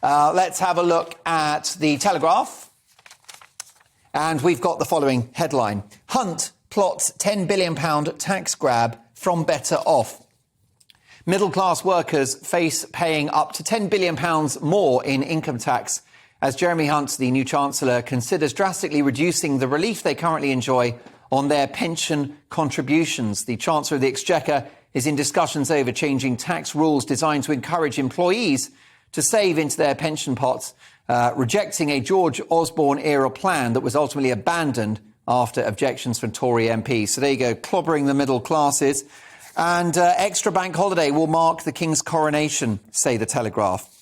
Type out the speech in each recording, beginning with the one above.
Let's have a look at the Telegraph. And we've got the following headline. Hunt plots £10 billion tax grab from better off. Middle-class workers face paying up to £10 billion more in income tax as Jeremy Hunt, the new Chancellor, considers drastically reducing the relief they currently enjoy on their pension contributions. The Chancellor of the Exchequer is in discussions over changing tax rules designed to encourage employees to save into their pension pots, rejecting a George Osborne-era plan that was ultimately abandoned after objections from Tory MPs. So there you go, clobbering the middle classes. And extra bank holiday will mark the King's coronation, say the Telegraph.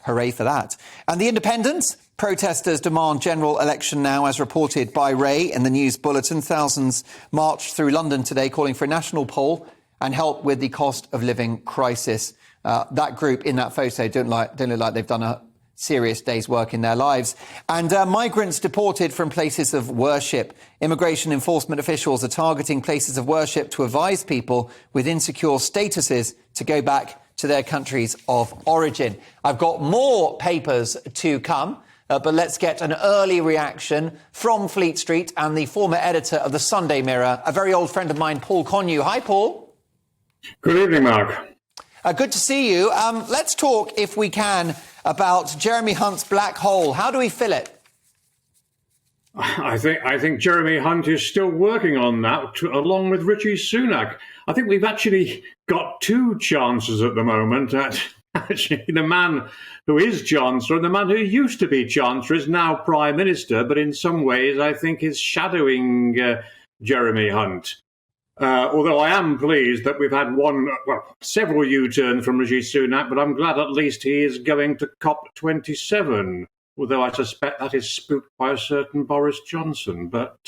Hooray for that. And the Independent? Protesters demand general election now, as reported by Ray in the news bulletin. Thousands marched through London today calling for a national poll and help with the cost of living crisis. That group in that photo don't look like they've done a serious day's work in their lives. And migrants deported from places of worship. Immigration enforcement officials are targeting places of worship to advise people with insecure statuses to go back to their countries of origin. I've got more papers to come, but let's get an early reaction from Fleet Street and the former editor of the Sunday Mirror, a very old friend of mine, Paul Connew. Hi, Paul. Good evening, Mark. Good to see you. Let's talk, if we can, about Jeremy Hunt's black hole. How do we fill it? I think Jeremy Hunt is still working on that, along with Rishi Sunak. I think we've actually got two chancellors at the moment. Actually, the man who is Chancellor and the man who used to be Chancellor is now Prime Minister, but in some ways I think is shadowing Jeremy Hunt. Although I am pleased that we've had several U-turns from Rishi Sunak, but I'm glad at least he is going to COP27, although I suspect that is spooked by a certain Boris Johnson. But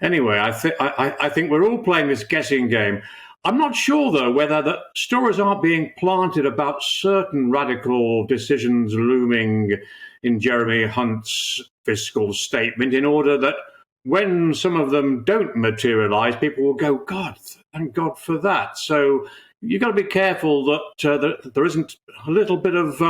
anyway, I think we're all playing this guessing game. I'm not sure, though, whether the stories aren't being planted about certain radical decisions looming in Jeremy Hunt's fiscal statement in order that when some of them don't materialise, people will go, God, thank God for that. So you've got to be careful that there isn't a little bit of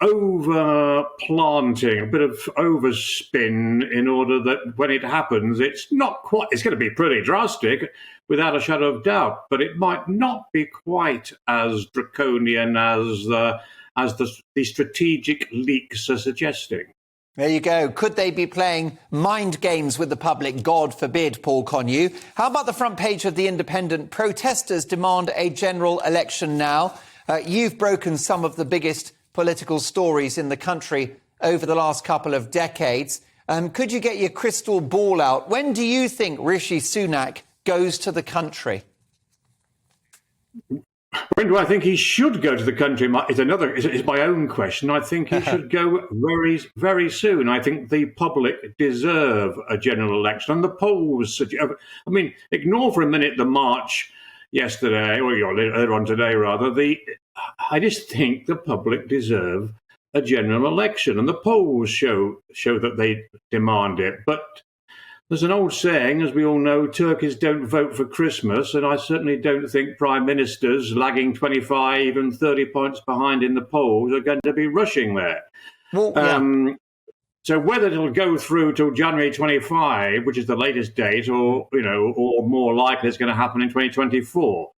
over-planting, a bit of overspin in order that when it happens, it's going to be pretty drastic without a shadow of doubt, but it might not be quite as draconian as the strategic leaks are suggesting. There you go. Could they be playing mind games with the public? God forbid, Paul Connew. How about the front page of The Independent? Protesters demand a general election now. You've broken some of the biggest political stories in the country over the last couple of decades. Could you get your crystal ball out? When do you think Rishi Sunak goes to the country? When do I think he should go to the country? It's my own question. I think he should go very, very soon. I think the public deserve a general election. And the polls suggest, ignore for a minute the march yesterday, or earlier on today, rather. I just think the public deserve a general election. And the polls show that they demand it. But there's an old saying, as we all know, turkeys don't vote for Christmas, and I certainly don't think prime ministers lagging 25 and 30 points behind in the polls are going to be rushing there. Well, yeah. So whether it'll go through till January 25, which is the latest date, or more likely it's going to happen in 2024.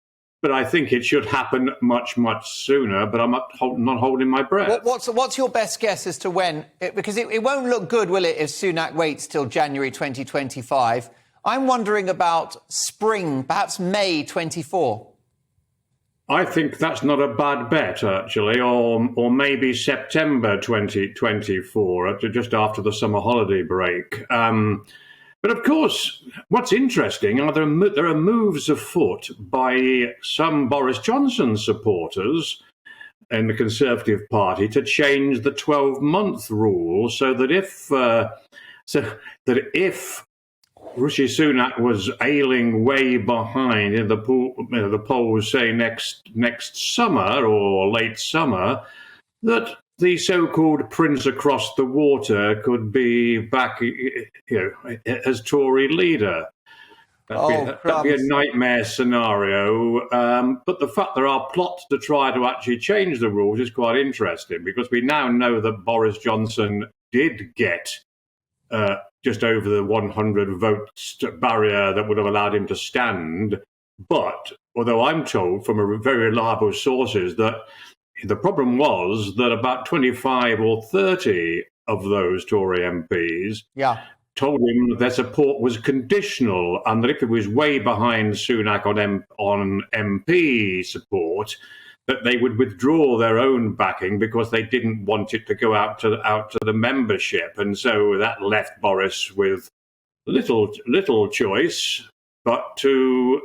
But I think it should happen much, much sooner, but I'm not holding my breath. What's your best guess as to when? Because it won't look good, will it, if Sunak waits till January 2025? I'm wondering about spring, perhaps May 24. I think that's not a bad bet, actually, or maybe September 2024, just after the summer holiday break. But of course, what's interesting are there are moves afoot by some Boris Johnson supporters in the Conservative Party to change the 12-month rule, so that if Rishi Sunak was ailing way behind in the polls, say next summer or late summer, that the so-called prince across the water could be back, as Tory leader. That'd be a nightmare scenario. But the fact there are plots to try to actually change the rules is quite interesting, because we now know that Boris Johnson did get just over the 100 votes barrier that would have allowed him to stand. But although I'm told from a very reliable sources that the problem was that about 25 or 30 of those Tory MPs told him their support was conditional, and that if it was way behind Sunak on MP support, that they would withdraw their own backing because they didn't want it to go out to the membership. And so that left Boris with little choice but to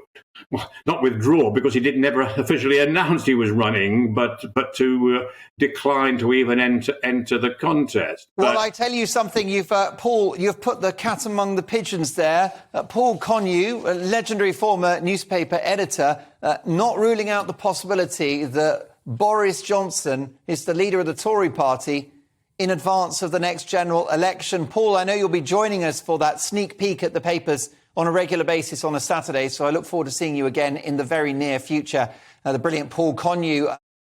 not withdraw, because he never officially announced he was running, but to decline to even enter the contest. Well, I tell you something, Paul, you've put the cat among the pigeons there. Paul Connew, a legendary former newspaper editor, not ruling out the possibility that Boris Johnson is the leader of the Tory party in advance of the next general election. Paul, I know you'll be joining us for that sneak peek at the papers on a regular basis on a Saturday, so I look forward to seeing you again in the very near future. The brilliant Paul Connew.